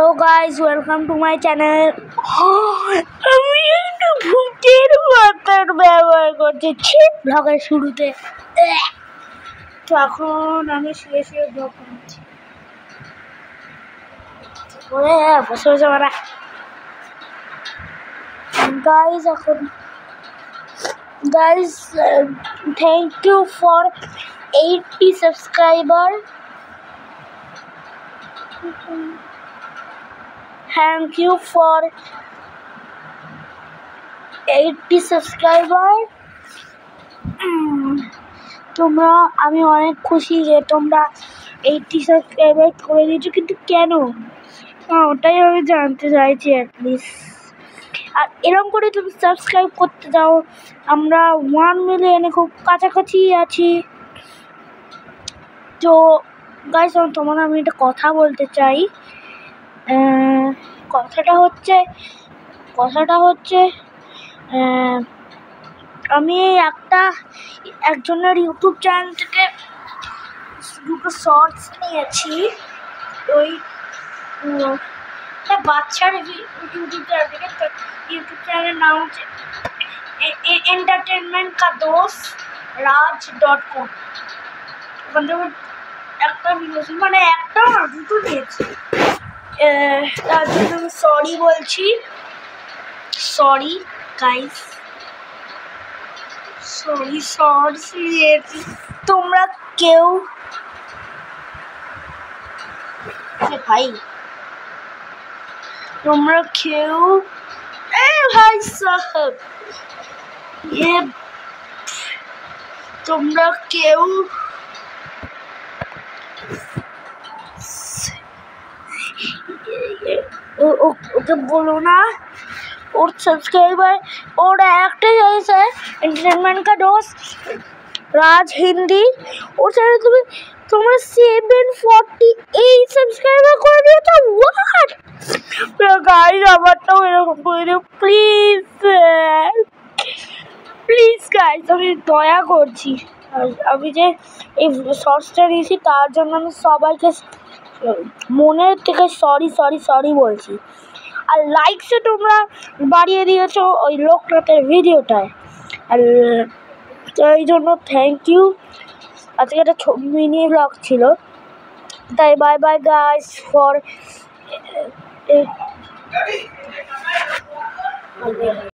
Hello guys, welcome to my channel. আমি একটু ভূতের মাথার ব্যবহার করছি ব্লগের শুরুতে। তো এখন আমি শুয়ে শুয়ে ব্লগ করছি। বসে বসে মারা গাইস। এখন guys, thank you for 80 subscriber. Thank you for 80 subscriber. আমি অনেক খুশি যে তোমরা 80 সাবস্ক্রাইবার করে দিয়েছো, কিন্তু কেন ওটাই আমি জানতে চাইছি অ্যাটলিস্ট। আর এরকম করে তুমি সাবস্ক্রাইব করতে যাও। আমরা 1 মিলিয়নে খুব কাছাকাছি আছি। তো গাইস, আমি একটা কথা বলতে চাই। কথাটা হচ্ছে আমি একজনের ইউটিউব চ্যানেল থেকে দুটো শর্টস নিয়েছি। ওই বাচ্চার ইউটিউব চ্যানেল থেকে। ইউটিউব চ্যানেলের নাম হচ্ছে এন্টারটেনমেন্ট কা দোষ রাজ.com। ওখান থেকে একটা ভিডিও, মানে একটা না, দুটো নিয়েছি। তার জন্য আমি সরি বলছি। Sorry guys, sorry. শর্টস নিয়েছি, তোমরা কেউ ভাই ওকে বলো না। ওর সাবস্ক্রাইবার ওরা একটাই হয়েছে, এন্টারটেনমেন্ট কা দোষ রাজ হিন্দি। ওর চ্যানেলে তোমরা 748 সাবস্ক্রাইবার করে দিয়েছো। হোয়াট গাইস, আমারটাও এরকম করে দিও প্লিজ। প্লিজ গাইস, আমি দয়া করছি। আমি যে এই শর্টসটা নিয়েছি তার জন্য আমি সবাইকে মনের থেকে সরি বলছি। আর লাইকসে তোমরা বাড়িয়ে দিয়েছো ওই লোকটাতে ভিডিওটায়, আর এই জন্য থ্যাংক ইউ। আজকে একটা মিনি ব্লগ ছিল, তাই বাই বাই গাইস ফর